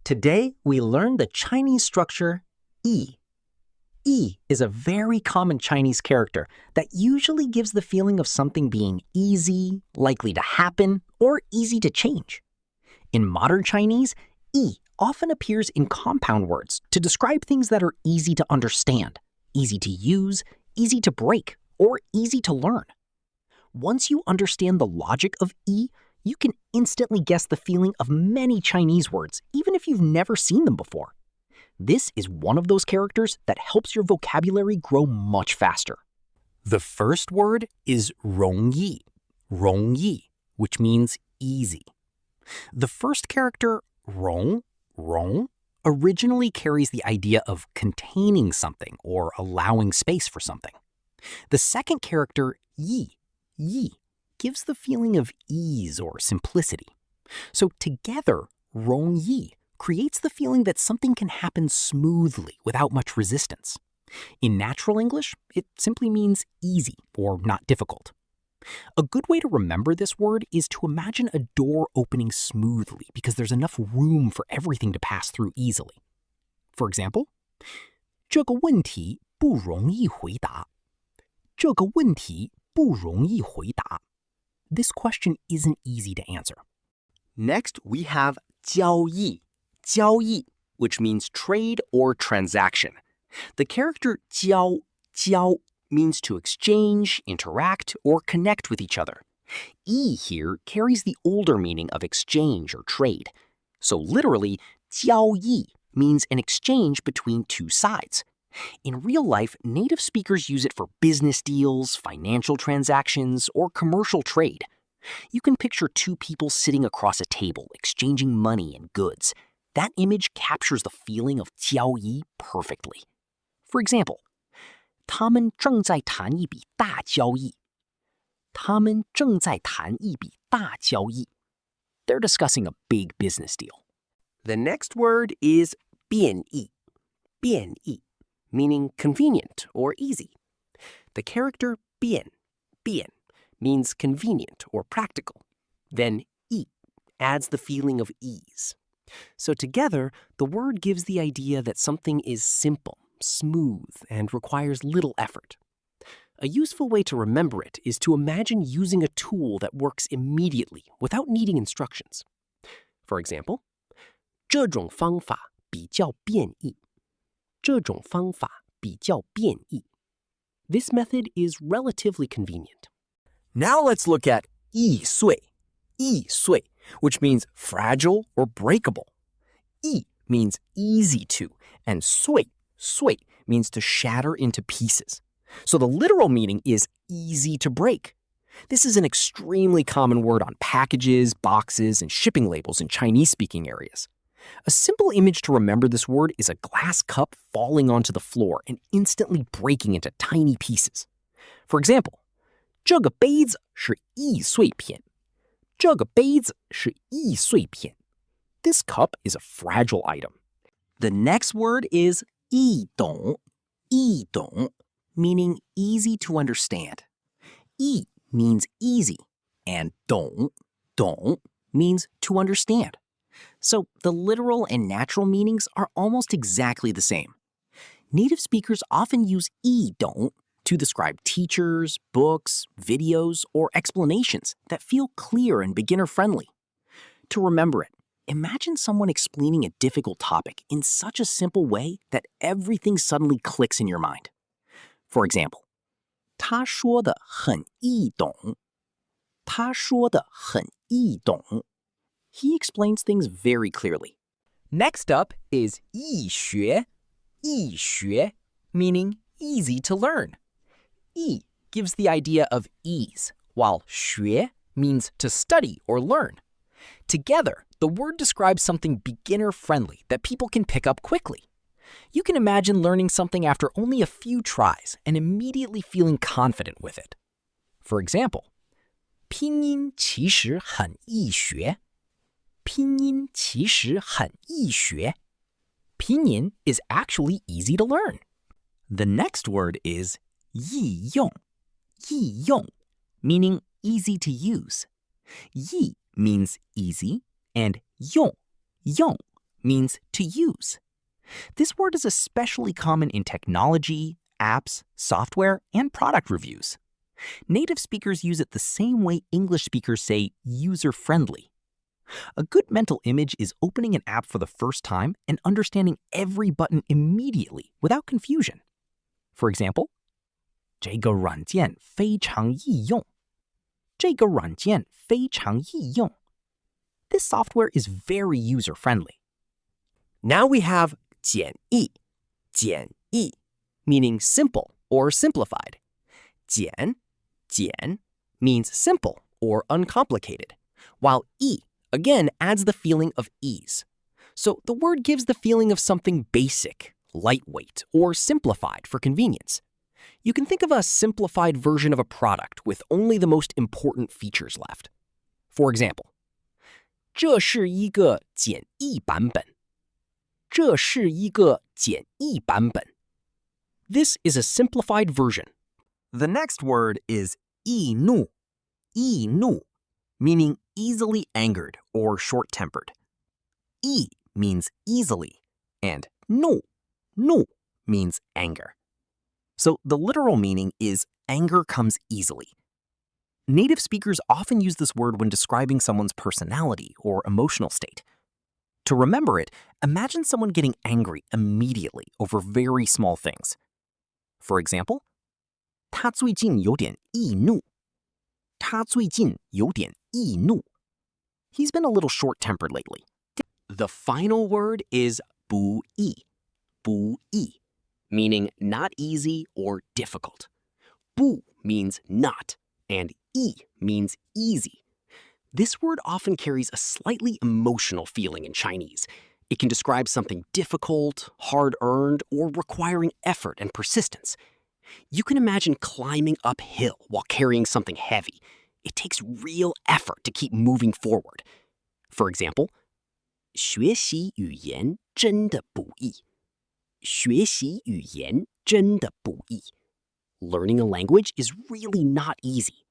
Today, we learned the Chinese structure yi. Yi is a very common Chinese character that usually gives the feeling of something being easy, likely to happen, or easy to change. In modern Chinese, yi often appears in compound words to describe things that are easy to understand, easy to use, easy to break, or easy to learn. Once you understand the logic of yi, you can instantly guess the feeling of many Chinese words, even if you've never seen them before. This is one of those characters that helps your vocabulary grow much faster. The first word is róngyì, which means easy. The first character, rong, originally carries the idea of containing something or allowing space for something. The second character, yi, gives the feeling of ease or simplicity. So together, róngyì creates the feeling that something can happen smoothly without much resistance. In natural English, it simply means easy or not difficult. A good way to remember this word is to imagine a door opening smoothly because there's enough room for everything to pass through easily. For example, 这个问题不容易回答。这个问题不容易回答。This question isn't easy to answer. Next, we have jiāoyì, which means trade or transaction. The character jiāo means to exchange, interact, or connect with each other. Yi here carries the older meaning of exchange or trade. So literally, jiāoyì means an exchange between two sides. In real life, native speakers use it for business deals, financial transactions, or commercial trade. You can picture two people sitting across a table, exchanging money and goods. That image captures the feeling of jiāoyì perfectly. For example, 他们正在谈一笔大交易. 他们正在谈一笔大交易. They're discussing a big business deal. The next word is biànyì, meaning convenient or easy. The character biàn means convenient or practical. Then yi adds the feeling of ease. So together, the word gives the idea that something is simple, smooth, and requires little effort. A useful way to remember it is to imagine using a tool that works immediately without needing instructions. For example, 这种方法比较便宜. 这种方法比较便宜. This method is relatively convenient. Now let's look at 易碎, which means fragile or breakable. 易 means easy to, and 碎 means to shatter into pieces. So the literal meaning is easy to break. This is an extremely common word on packages, boxes, and shipping labels in Chinese-speaking areas. A simple image to remember this word is a glass cup falling onto the floor and instantly breaking into tiny pieces. For example, 这个杯子是易碎片. 这个杯子是易碎片. This cup is a fragile item. The next word is 易懂, meaning easy to understand. 易 means easy, and 懂 means to understand. So the literal and natural meanings are almost exactly the same. Native speakers often use 易懂 to describe teachers, books, videos, or explanations that feel clear and beginner-friendly. To remember it, imagine someone explaining a difficult topic in such a simple way that everything suddenly clicks in your mind. For example, 他说的很易懂. 他说的很易懂. He explains things very clearly. Next up is 易学, meaning easy to learn. 易 gives the idea of ease, while 学 means to study or learn. Together, the word describes something beginner-friendly that people can pick up quickly. You can imagine learning something after only a few tries and immediately feeling confident with it. For example, 拼音其实很易学. 拼音其实很易学. Pinyin is actually easy to learn. The next word is 易用, meaning easy to use. 易 means easy, and 用 means to use. This word is especially common in technology, apps, software, and product reviews. Native speakers use it the same way English speakers say user-friendly. A good mental image is opening an app for the first time and understanding every button immediately without confusion. For example, 这个软件非常易用。这个软件非常易用。This software is very user-friendly. Now we have 简易, 简易, meaning simple or simplified. 简 means simple or uncomplicated, while 易 again adds the feeling of ease. So the word gives the feeling of something basic, lightweight, or simplified for convenience. You can think of a simplified version of a product with only the most important features left. For example, 这是一个简易版本。这是一个简易版本。This is a simplified version. The next word is 易怒, 易怒, meaning easily angered or short-tempered. 易 means easily, and 怒 means anger. So the literal meaning is anger comes easily. Native speakers often use this word when describing someone's personality or emotional state. To remember it, imagine someone getting angry immediately over very small things. For example, 他最近有点易怒。他最近有点易怒。He's been a little short-tempered lately. The final word is 不易, 不易, meaning not easy or difficult. 不 means not, and 易 means easy. This word often carries a slightly emotional feeling in Chinese. It can describe something difficult, hard-earned, or requiring effort and persistence. You can imagine climbing uphill while carrying something heavy. It takes real effort to keep moving forward. For example, 学习语言真的不易。学习语言真的不易。Learning a language is really not easy.